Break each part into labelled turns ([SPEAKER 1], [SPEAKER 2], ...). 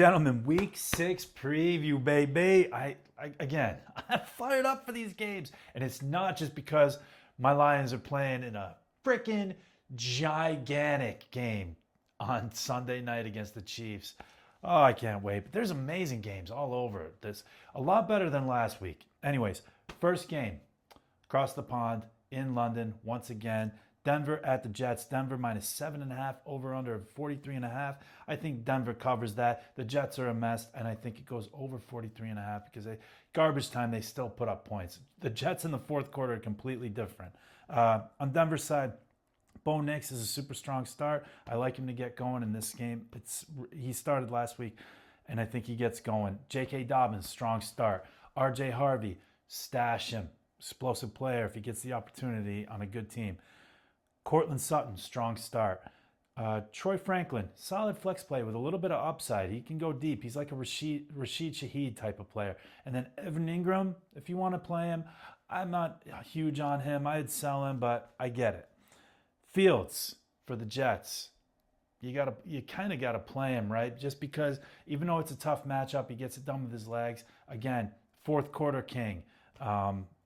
[SPEAKER 1] Gentlemen, week 6 preview, baby. Again, I'm fired up for these games. And it's not just because my Lions are playing in a freaking gigantic game on Sunday night against the Chiefs. Oh, I can't wait. But there's amazing games all over this. A lot better than last week. Anyways, first game across the pond in London once again. Denver at the Jets. Denver minus 7.5, over under 43.5. I think Denver covers that. The Jets are a mess, and I think it goes over 43.5 because garbage time, they still put up points. The Jets in the fourth quarter are completely different. On Denver's side, Bo Nix is a super strong start. I like him to get going in this game. He started last week, and I think he gets going. J.K. Dobbins, strong start. R.J. Harvey, stash him. Explosive player if he gets the opportunity on a good team. Cortland Sutton, strong start. Troy Franklin, solid flex play with a little bit of upside. He can go deep. He's like a Rashid Shaheed type of player. And then Evan Ingram, if you want to play him, I'm not huge on him. I'd sell him, but I get it. Fields for the Jets. You kind of got to play him, right? Just because even though it's a tough matchup, he gets it done with his legs. Again, fourth quarter king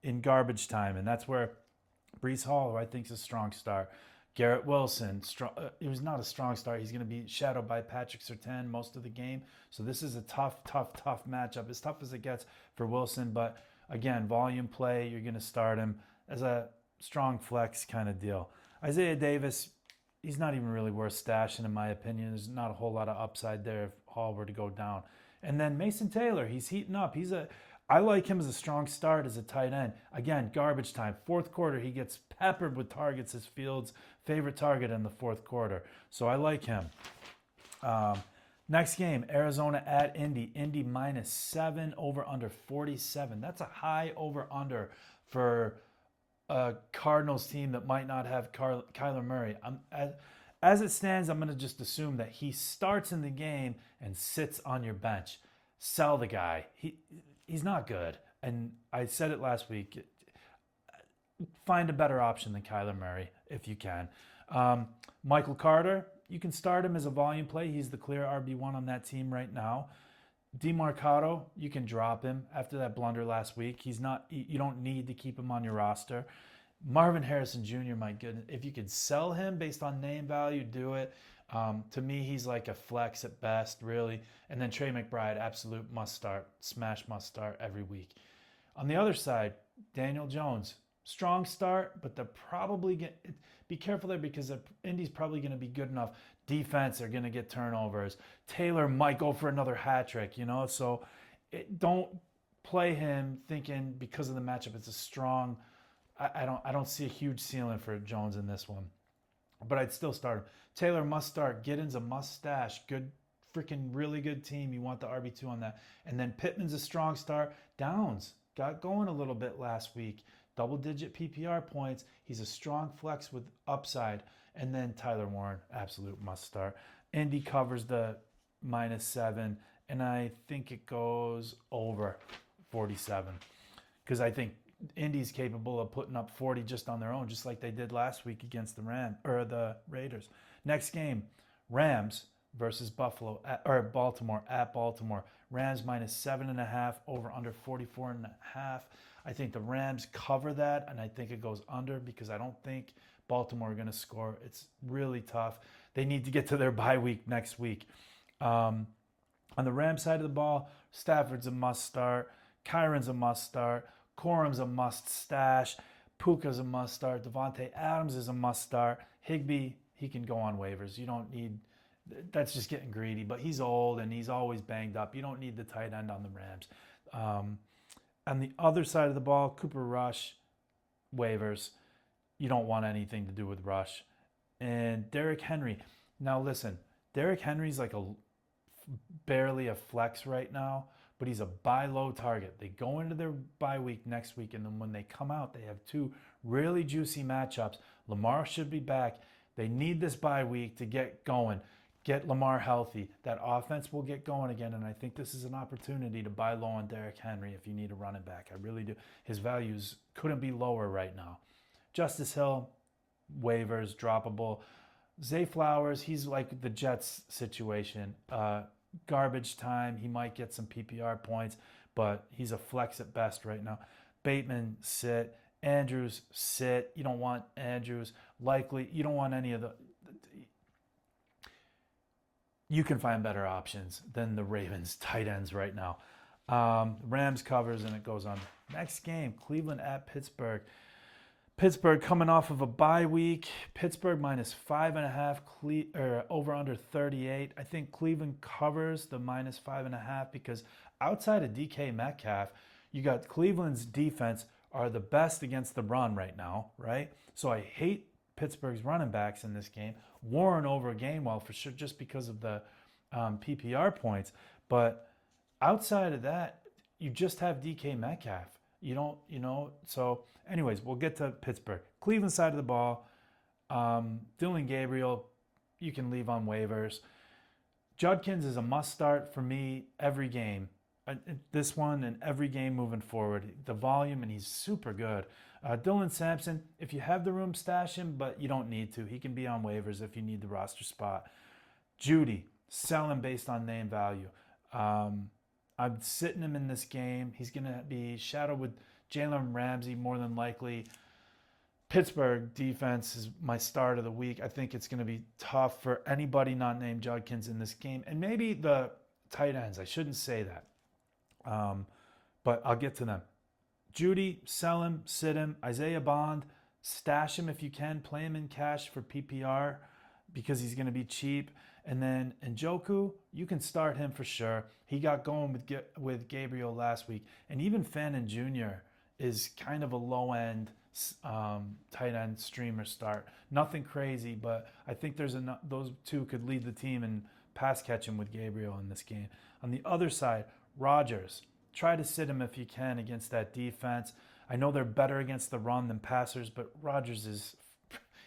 [SPEAKER 1] in garbage time, and that's where Breece Hall, who I think is a strong start. Garrett Wilson, he was not a strong start. He's going to be shadowed by Patrick Surtain most of the game. So this is a tough matchup, as tough as it gets for Wilson. But again, volume play, you're going to start him as a strong flex kind of deal. Isaiah Davis, he's not even really worth stashing in my opinion. There's not a whole lot of upside there if Hall were to go down. And then Mason Taylor, he's heating up. I like him as a strong start as a tight end. Again, garbage time. Fourth quarter, he gets peppered with targets as Fields' favorite target in the fourth quarter. So I like him. Next game, Arizona at Indy. Indy minus 7, over under 47. That's a high over under for a Cardinals team that might not have Kyler Murray. As it stands, I'm going to just assume that he starts in the game and sits on your bench. Sell the guy. He's not good. And I said it last week. Find a better option than Kyler Murray if you can. Michael Carter, you can start him as a volume play. He's the clear RB1 on that team right now. DeMarcado, you can drop him after that blunder last week. You don't need to keep him on your roster. Marvin Harrison Jr., my goodness. If you could sell him based on name value, do it. To me, he's like a flex at best, really. And then Trey McBride, absolute must start, smash must start every week. On the other side, Daniel Jones, strong start, but they're probably be careful there because Indy's probably going to be good enough. Defense are going to get turnovers. Taylor might go for another hat trick, So don't play him thinking because of the matchup it's a strong. I don't see a huge ceiling for Jones in this one. But I'd still start him. Taylor must start. Giddens a must stash. Good, freaking really good team. You want the RB2 on that. And then Pittman's a strong start. Downs got going a little bit last week. Double-digit PPR points. He's a strong flex with upside. And then Tyler Warren, absolute must start. Indy covers the minus 7. And I think it goes over 47. Because I think Indy's capable of putting up 40 just on their own, just like they did last week against the Raiders. Next game, Rams versus Baltimore at Baltimore. Rams minus 7.5, over under 44.5. I think the Rams cover that, and I think it goes under because I don't think Baltimore are going to score. It's really tough. They need to get to their bye week next week. On the Rams side of the ball, Stafford's a must start. Kyron's a must start. Corum's a must stash. Puka's a must start. Devontae Adams is a must start. Higbee, he can go on waivers. You don't need, that's just getting greedy, but he's old and he's always banged up. You don't need the tight end on the Rams. On the other side of the ball, Cooper Rush, waivers. You don't want anything to do with Rush. And Derrick Henry. Now listen, Derrick Henry's like barely a flex right now, but he's a buy low target. They go into their bye week next week, and then when they come out, they have 2 really juicy matchups. Lamar should be back. They need this bye week to get going, get Lamar healthy. That offense will get going again, and I think this is an opportunity to buy low on Derrick Henry if you need a running back. I really do. His values couldn't be lower right now. Justice Hill, waivers, droppable. Zay Flowers, he's like the Jets situation. garbage time. He might get some PPR points, but he's a flex at best right now. Bateman, sit. Andrews, sit. You don't want Andrews. Likely, you don't want any of the. You can find better options than the Ravens tight ends right now. Rams covers, and it goes on. Next game, Cleveland at Pittsburgh. Pittsburgh coming off of a bye week. Pittsburgh minus 5.5, over under 38. I think Cleveland covers the minus 5.5 because outside of DK Metcalf, you got Cleveland's defense are the best against the run right now, right? So I hate Pittsburgh's running backs in this game. Warren over Gainwell for sure, just because of the PPR points. But outside of that, you just have DK Metcalf. You don't, so anyways, we'll get to Pittsburgh. Cleveland side of the ball, Dylan Gabriel, you can leave on waivers. Judkins is a must start for me every game. This one and every game moving forward. The volume, and he's super good. Dylan Sampson, if you have the room, stash him, but you don't need to. He can be on waivers if you need the roster spot. Judy, sell him based on name value. I'm sitting him in this game. He's going to be shadowed with Jalen Ramsey more than likely. Pittsburgh defense is my start of the week. I think it's going to be tough for anybody not named Judkins in this game. And maybe the tight ends. I shouldn't say that. But I'll get to them. Judy, sell him, sit him. Isaiah Bond, stash him if you can. Play him in cash for PPR because he's going to be cheap. And then Njoku, you can start him for sure. He got going with Gabriel last week. And even Fannin Jr. is kind of a low-end tight end streamer start. Nothing crazy, but I think there's enough. Those two could lead the team in pass catching with Gabriel in this game. On the other side, Rodgers. Try to sit him if you can against that defense. I know they're better against the run than passers, but Rodgers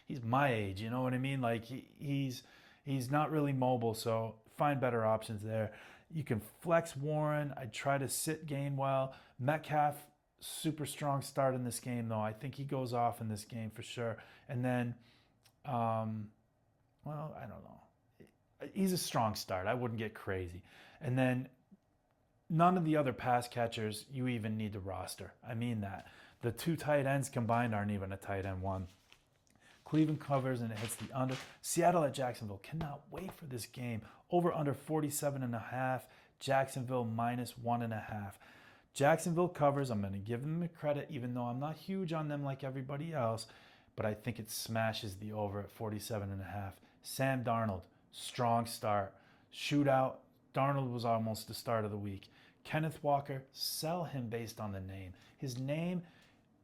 [SPEAKER 1] he's my age, you know what I mean? Like he's not really mobile, so find better options there. You can flex Warren. I try to sit Gainwell. Metcalf, super strong start in this game, though. I think he goes off in this game for sure. And then, I don't know. He's a strong start. I wouldn't get crazy. And then none of the other pass catchers you even need to roster. I mean that. The two tight ends combined aren't even a tight end one. Cleveland covers and it hits the under. Seattle at Jacksonville. Cannot wait for this game. Over under 47.5. Jacksonville minus 1.5. Jacksonville covers. I'm going to give them the credit, even though I'm not huge on them like everybody else. But I think it smashes the over at 47.5. Sam Darnold, strong start. Shootout. Darnold was almost the start of the week. Kenneth Walker, sell him based on the name. His name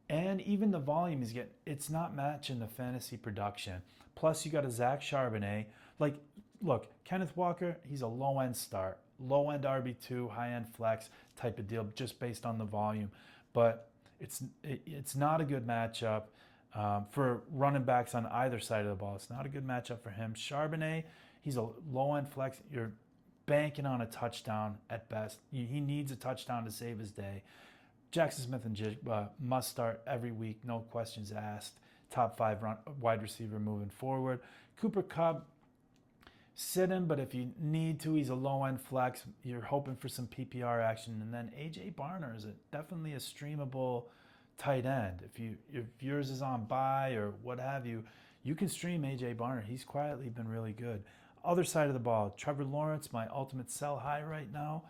[SPEAKER 1] and even the volume he's getting, it's not matching the fantasy production. Plus, you got a Zach Charbonnet. Like, look, Kenneth Walker, he's a low-end start. Low-end RB2, high-end flex type of deal just based on the volume. But it's not a good matchup for running backs on either side of the ball. It's not a good matchup for him. Charbonnet, he's a low-end flex. You're banking on a touchdown at best. He needs a touchdown to save his day. Jackson Smith and Jigba must start every week, no questions asked. Top 5 wide receiver moving forward. Cooper Kupp, sit him, but if you need to, he's a low-end flex. You're hoping for some PPR action. And then A.J. Barner is definitely a streamable tight end. If yours is on bye or what have you, you can stream A.J. Barner. He's quietly been really good. Other side of the ball, Trevor Lawrence, my ultimate sell high right now.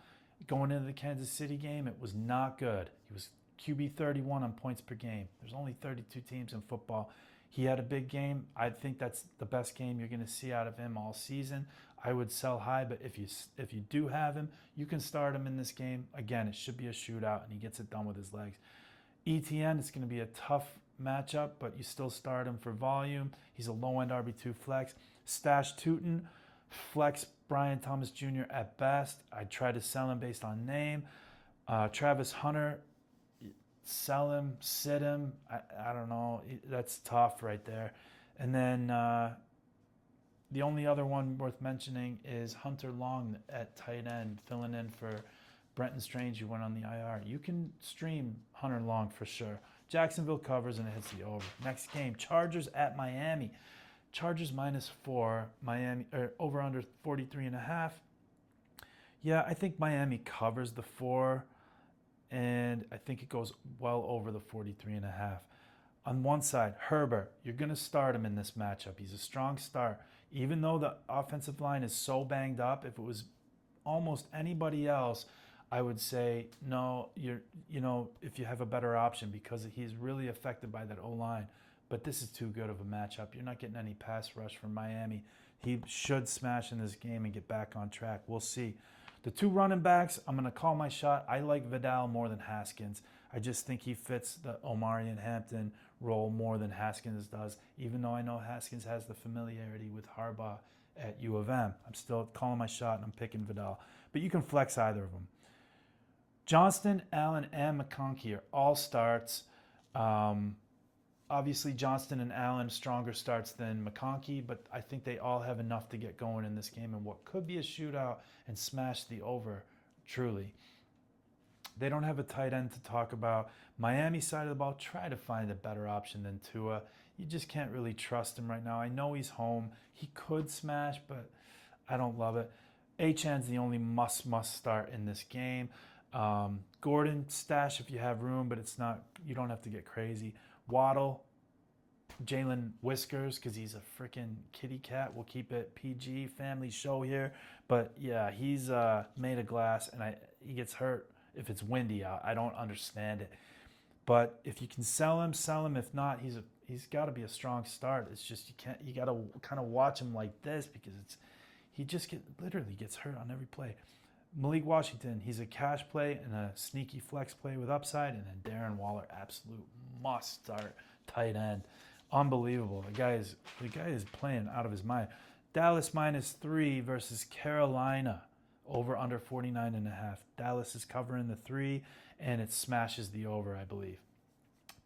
[SPEAKER 1] Going into the Kansas City game, it was not good. He was QB 31 on points per game. There's only 32 teams in football. He had a big game. I think that's the best game you're going to see out of him all season. I would sell high, but if you do have him, you can start him in this game. Again, it should be a shootout, and he gets it done with his legs. ETN, it's going to be a tough matchup, but you still start him for volume. He's a low-end RB2 flex. Stash Tootin, flex Brian Thomas Jr. at best. I try to sell him based on name. Travis Hunter, sell him, sit him. I don't know. That's tough right there. And then the only other one worth mentioning is Hunter Long at tight end, filling in for Brenton Strange, who went on the IR. You can stream Hunter Long for sure. Jacksonville covers and it hits the over. Next game, Chargers at Miami. Chargers -4, Miami over under 43.5. Yeah, I think Miami covers the 4, and I think it goes well over the 43.5. On one side, Herbert, you're going to start him in this matchup. He's a strong start. Even though the offensive line is so banged up, if it was almost anybody else, I would say no. If you have a better option, because he's really affected by that O line. But this is too good of a matchup. You're not getting any pass rush from Miami. He should smash in this game and get back on track. We'll see. The 2 running backs, I'm going to call my shot. I like Vidal more than Haskins. I just think he fits the Omari and Hampton role more than Haskins does, even though I know Haskins has the familiarity with Harbaugh at U of M. I'm still calling my shot, and I'm picking Vidal. But you can flex either of them. Johnston, Allen, and McConkey are all starts. Obviously, Johnston and Allen stronger starts than McConkey, but I think they all have enough to get going in this game in what could be a shootout and smash the over, truly. They don't have a tight end to talk about. Miami side of the ball, try to find a better option than Tua. You just can't really trust him right now. I know he's home. He could smash, but I don't love it. Achan's the only must start in this game. Gordon, stash if you have room, but it's not. You don't have to get crazy. Waddle, Jalen Whiskers, because he's a freaking kitty cat. We'll keep it PG, family show here. But yeah, he's made of glass, and he gets hurt if it's windy out. I don't understand it. But if you can sell him, sell him. If not, he's got to be a strong start. It's just you got to kind of watch him like this, because he just literally gets hurt on every play. Malik Washington, he's a cash play and a sneaky flex play with upside. And then Darren Waller, absolute must start tight end. Unbelievable. The guy is playing out of his mind. Dallas -3 versus Carolina. Over under 49.5. Dallas is covering the 3, and it smashes the over, I believe.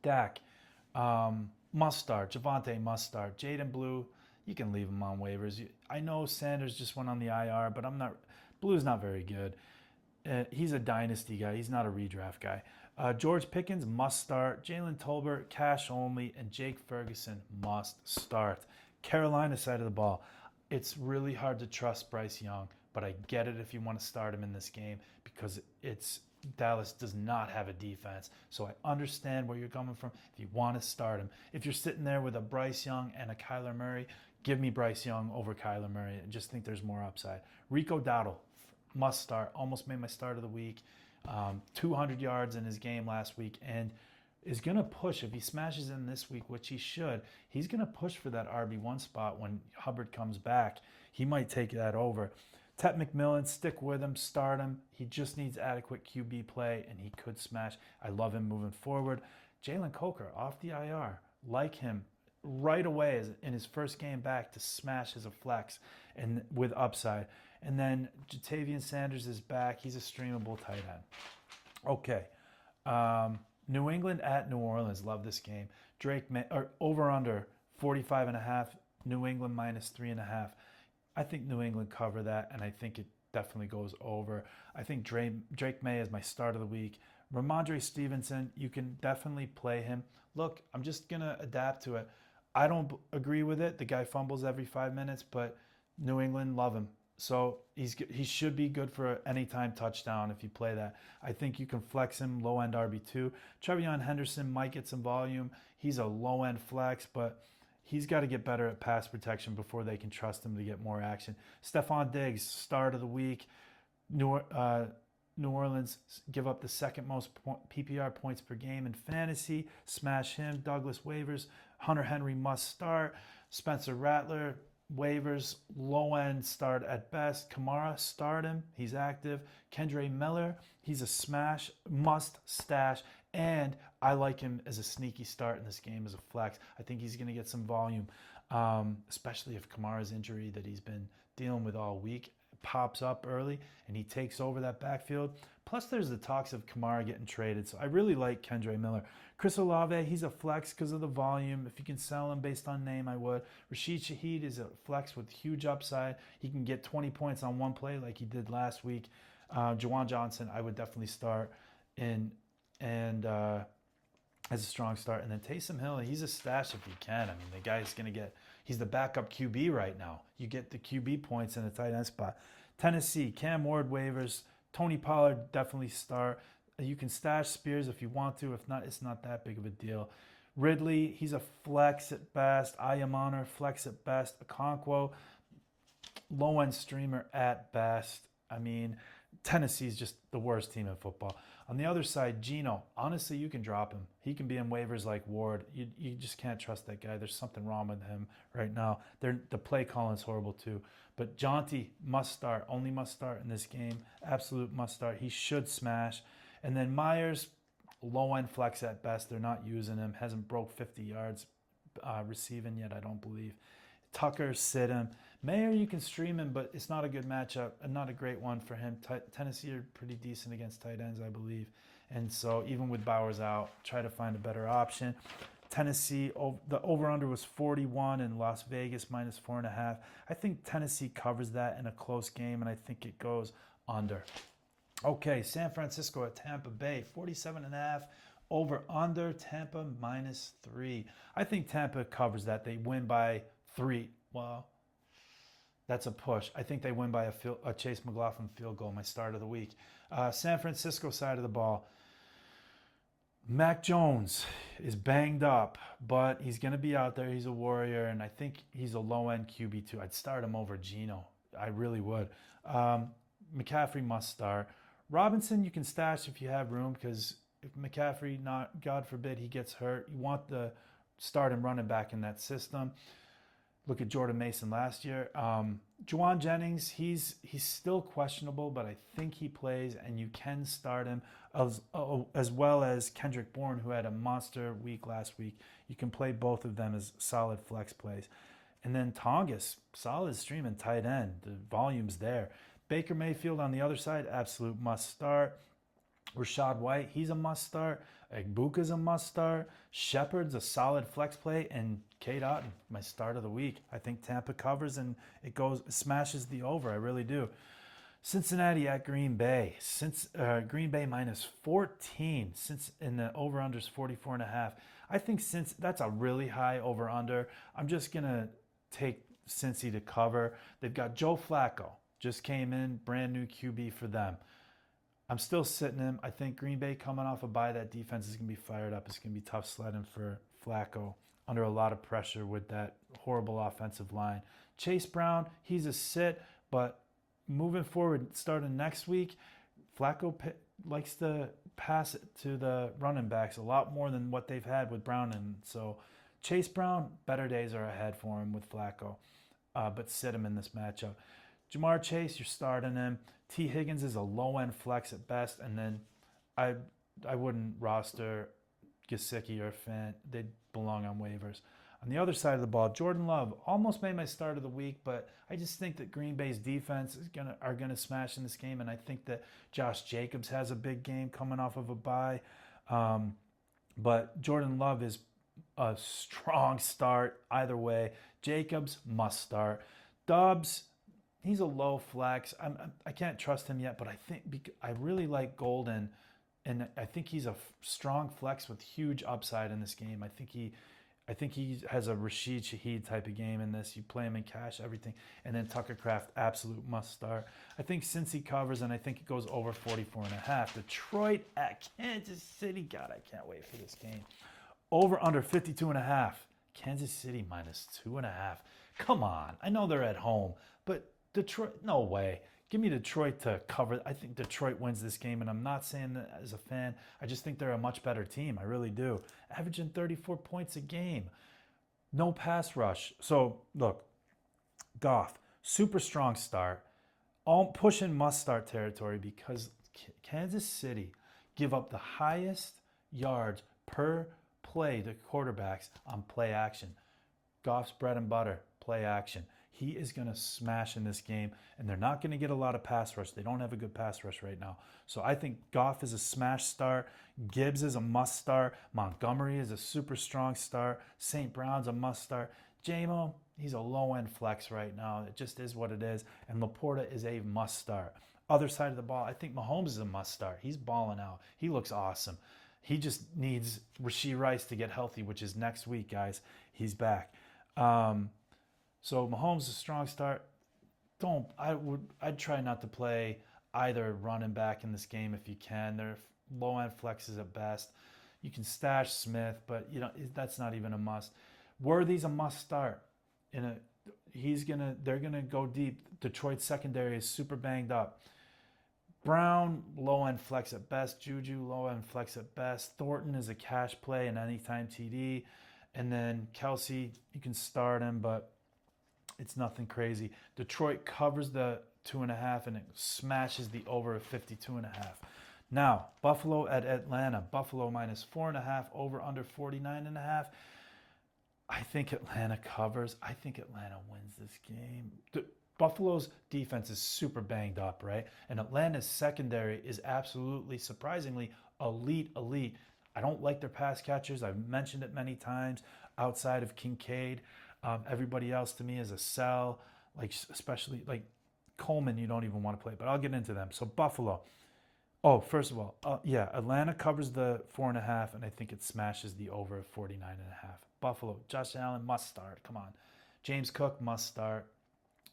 [SPEAKER 1] Dak, must start. Javonte must start. Jaden Blue, you can leave him on waivers. I know Sanders just went on the IR, but Blue's not very good. He's a dynasty guy. He's not a redraft guy. George Pickens must start. Jalen Tolbert, cash only. And Jake Ferguson must start. Carolina side of the ball. It's really hard to trust Bryce Young, but I get it if you want to start him in this game, because Dallas does not have a defense. So I understand where you're coming from if you want to start him. If you're sitting there with a Bryce Young and a Kyler Murray, give me Bryce Young over Kyler Murray. I just think there's more upside. Rico Dowdle, must start. Almost made my start of the week. 200 yards in his game last week, and is going to push. If he smashes in this week, which he should, he's going to push for that RB1 spot when Hubbard comes back. He might take that over. Tet McMillan, stick with him, start him. He just needs adequate QB play, and he could smash. I love him moving forward. Jalen Coker, off the IR. Like him right away in his first game back to smash as a flex and with upside. And then Jatavian Sanders is back. He's a streamable tight end. Okay. New England at New Orleans. Love this game. Over under 45.5. New England -3.5. I think New England cover that, and I think it definitely goes over. I think Drake May is my start of the week. Ramondre Stevenson, you can definitely play him. Look, I'm just going to adapt to it. I don't agree with it. The guy fumbles every 5 minutes, but New England, love him. So he should be good for an anytime touchdown if you play that. I think you can flex him low-end RB2. Trevion Henderson might get some volume. He's a low-end flex, but he's got to get better at pass protection before they can trust him to get more action. Stephon Diggs, start of the week. New Orleans give up the second most PPR points per game in fantasy. Smash him. Douglas waivers. Hunter Henry must start. Spencer Rattler, waivers, low-end start at best. Kamara, start him. He's active. Kendre Miller, he's a smash, must stash. And I like him as a sneaky start in this game as a flex. I think he's going to get some volume, especially if Kamara's injury that he's been dealing with all week pops up early and he takes over that backfield. Plus, there's the talks of Kamara getting traded. So I really like Kendre Miller. Chris Olave, he's a flex because of the volume. If you can sell him based on name, I would. Rashid Shaheed is a flex with huge upside. He can get 20 points on one play like he did last week. Juwan Johnson, I would definitely start in and as a strong start. And then Taysom Hill, he's a stash if you can. I mean, the guy's going to he's the backup QB right now. You get the QB points in the tight end spot. Tennessee, Cam Ward waivers. Tony Pollard definitely start. You can stash Spears if you want to. If not, it's not that big of a deal. Ridley, he's a flex at best. Ayamonor, flex at best. Okonkwo, low-end streamer at best. I mean, Tennessee's just the worst team in football. On the other side, Geno, honestly, you can drop him. He can be in waivers like Ward. You just can't trust that guy. There's something wrong with him right now. The play calling is horrible too. But Jonty, must start. Only must start in this game. Absolute must start. He should smash. And then Myers, low-end flex at best. They're not using him. Hasn't broke 50 yards receiving yet, I don't believe. Tucker, sit him. Mayer, you can stream him, but it's not a good matchup, and not a great one for him. Tennessee are pretty decent against tight ends, I believe. And so even with Bowers out, try to find a better option. Tennessee, the over-under was 41 in Las Vegas, -4.5. I think Tennessee covers that in a close game, and I think it goes under. Okay, San Francisco at Tampa Bay, 47.5. Over-under, Tampa -3. I think Tampa covers that. They win by 3. Well, that's a push. I think they win by a Chase McLaughlin field goal, my start of the week. San Francisco side of the ball. Mac Jones is banged up, but he's going to be out there. He's a warrior, and I think he's a low-end QB2. I'd start him over Geno. I really would. McCaffrey must start. Robinson, you can stash if you have room, because if McCaffrey, not God forbid, he gets hurt, you want the starting running back in that system. Look at Jordan Mason last year. Juwan Jennings, he's still questionable, but I think he plays, and you can start him, as well as Kendrick Bourne, who had a monster week last week. You can play both of them as solid flex plays. And then Tongas, solid stream and tight end. The volume's there. Baker Mayfield on the other side, absolute must start. Rashad White, he's a must start. Egbuka's a must start. Shepard's a solid flex play, and Cade Otton, my start of the week. I think Tampa covers and it smashes the over. I really do. Cincinnati at Green Bay. Green Bay -14. Since in the over/unders 44.5. I think since that's a really high over/under. I'm just gonna take Cincy to cover. They've got Joe Flacco. Just came in, brand new QB for them. I'm still sitting him. I think Green Bay coming off a bye, that defense is going to be fired up. It's going to be tough sledding for Flacco under a lot of pressure with that horrible offensive line. Chase Brown, he's a sit, but moving forward, starting next week, Flacco likes to pass it to the running backs a lot more than what they've had with Brown. And so Chase Brown, better days are ahead for him with Flacco, but sit him in this matchup. Jamar Chase, you're starting him. T. Higgins is a low-end flex at best, and then I wouldn't roster Gesicki or Fant. They belong on waivers. On the other side of the ball, Jordan Love almost made my start of the week, but I just think that Green Bay's defense are gonna smash in this game, and I think that Josh Jacobs has a big game coming off of a bye. But Jordan Love is a strong start either way. Jacobs must start. Dobbs, he's a low flex. I can't trust him yet, but I really like Golden, and I think he's a strong flex with huge upside in this game. I think he has a Rashid Shaheed type of game in this. You play him in cash, everything, and then Tucker Kraft, absolute must start. I think Cincy covers, and I think it goes over 44.5. Detroit at Kansas City. God, I can't wait for this game. Over under 52.5. Kansas City -2.5. Come on, I know they're at home, but Detroit, no way. Give me Detroit to cover. I think Detroit wins this game, and I'm not saying that as a fan. I just think they're a much better team. I really do. Averaging 34 points a game. No pass rush. So, look, Goff, super strong start. All pushing must-start territory because Kansas City give up the highest yards per play to quarterbacks on play action. Goff's bread and butter, play action. He is going to smash in this game, and they're not going to get a lot of pass rush. They don't have a good pass rush right now. So I think Goff is a smash start. Gibbs is a must start. Montgomery is a super strong start. St. Brown's a must start. J-Mo, he's a low-end flex right now. It just is what it is. And Laporta is a must start. Other side of the ball, I think Mahomes is a must start. He's balling out. He looks awesome. He just needs Rashee Rice to get healthy, which is next week, guys. He's back. So Mahomes is a strong start. I'd try not to play either running back in this game if you can. They're low end flexes at best. You can stash Smith, but that's not even a must. Worthy's a must start. They're gonna go deep. Detroit's secondary is super banged up. Brown, low end flex at best. Juju, low end flex at best. Thornton is a cash play and anytime TD. And then Kelsey, you can start him, but it's nothing crazy. Detroit covers the 2.5 and it smashes the over of 52.5. Now, Buffalo at Atlanta. Buffalo minus 4.5, over under 49.5. I think Atlanta covers. I think Atlanta wins this game. Buffalo's defense is super banged up, right? And Atlanta's secondary is absolutely, surprisingly, elite. I don't like their pass catchers. I've mentioned it many times. Outside of Kincaid, everybody else to me is a sell. Especially Coleman, you don't even want to play. But I'll get into them. So Buffalo. Oh, first of all, Atlanta covers the 4.5, and I think it smashes the over of 49.5. Buffalo, Josh Allen must start. Come on, James Cook must start.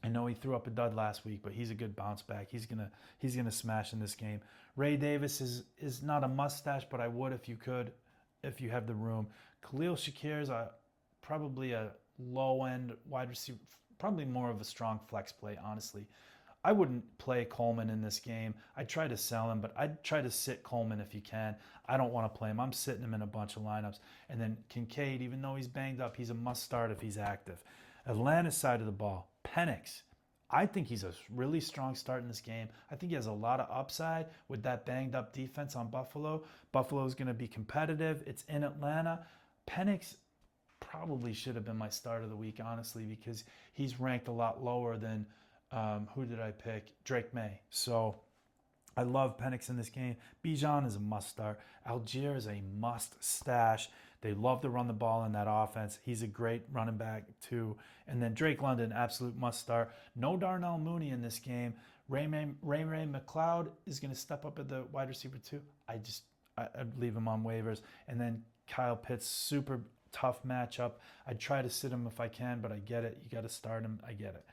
[SPEAKER 1] I know he threw up a dud last week, but he's a good bounce back. He's gonna smash in this game. Ray Davis is not a mustache, but I would if you have the room. Khalil Shakir is probably a low end wide receiver, probably more of a strong flex play, honestly. I wouldn't play Coleman in this game. I'd try to sell him, but I'd try to sit Coleman if you can. I don't want to play him. I'm sitting him in a bunch of lineups. And then Kincaid, even though he's banged up, he's a must start if he's active. Atlanta's side of the ball, Penix. I think he's a really strong start in this game. I think he has a lot of upside with that banged up defense on Buffalo. Buffalo's going to be competitive. It's in Atlanta. Penix probably should have been my start of the week, honestly, because he's ranked a lot lower than who did I pick? Drake May. So I love Penix in this game. Bijan is a must start. Algier is a must stash. They love to run the ball in that offense. He's a great running back too. And then Drake London, absolute must start. No Darnell Mooney in this game. Ray McLeod is going to step up at the wide receiver too. I'd leave him on waivers. And then Kyle Pitts, super tough matchup. I'd try to sit him if I can, but I get it. You got to start him. I get it.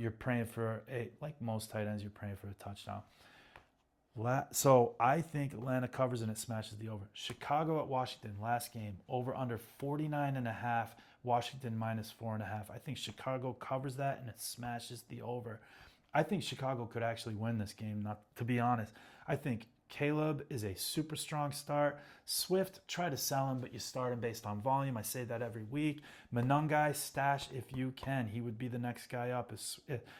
[SPEAKER 1] You're praying for like most tight ends, you're praying for a touchdown. So I think Atlanta covers and it smashes the over. Chicago at Washington, last game, over under 49.5. Washington minus 4.5. I think Chicago covers that and it smashes the over. I think Chicago could actually win this game, not to be honest. I think Caleb is a super strong start. Swift, try to sell him, but you start him based on volume. I say that every week. Monungai, stash if you can. He would be the next guy up,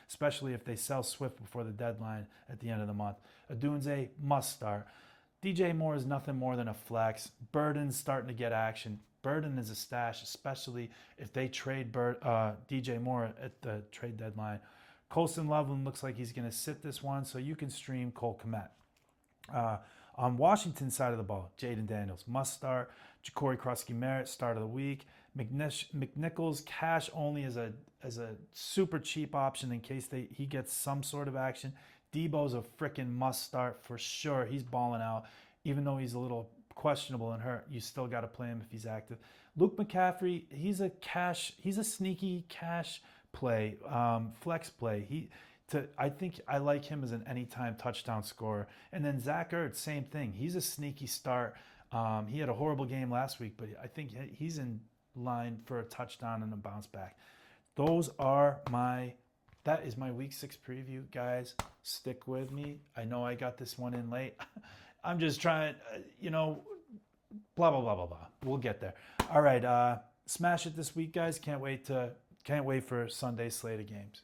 [SPEAKER 1] especially if they sell Swift before the deadline at the end of the month. Adunze, must start. DJ Moore is nothing more than a flex. Burden's starting to get action. Burden is a stash, especially if they trade DJ Moore at the trade deadline. Colston Loveland looks like he's going to sit this one, so you can stream Cole Kmet. On Washington side of the ball, Jaden Daniels must start. Ja'Cory Krusky-Merritt, start of the week. McNichols, cash only as a super cheap option in case he gets some sort of action. Debo's a freaking must start for sure. He's balling out. Even though he's a little questionable and hurt, you still got to play him if he's active. Luke McCaffrey, he's a sneaky cash play, flex play. I think I like him as an anytime touchdown scorer. And then Zach Ertz, same thing. He's a sneaky start. He had a horrible game last week, but I think he's in line for a touchdown and a bounce back. That is my week 6 preview, guys. Stick with me. I know I got this one in late. I'm just trying, blah, blah, blah, blah, blah. We'll get there. All right. Smash it this week, guys. Can't wait for Sunday's slate of games.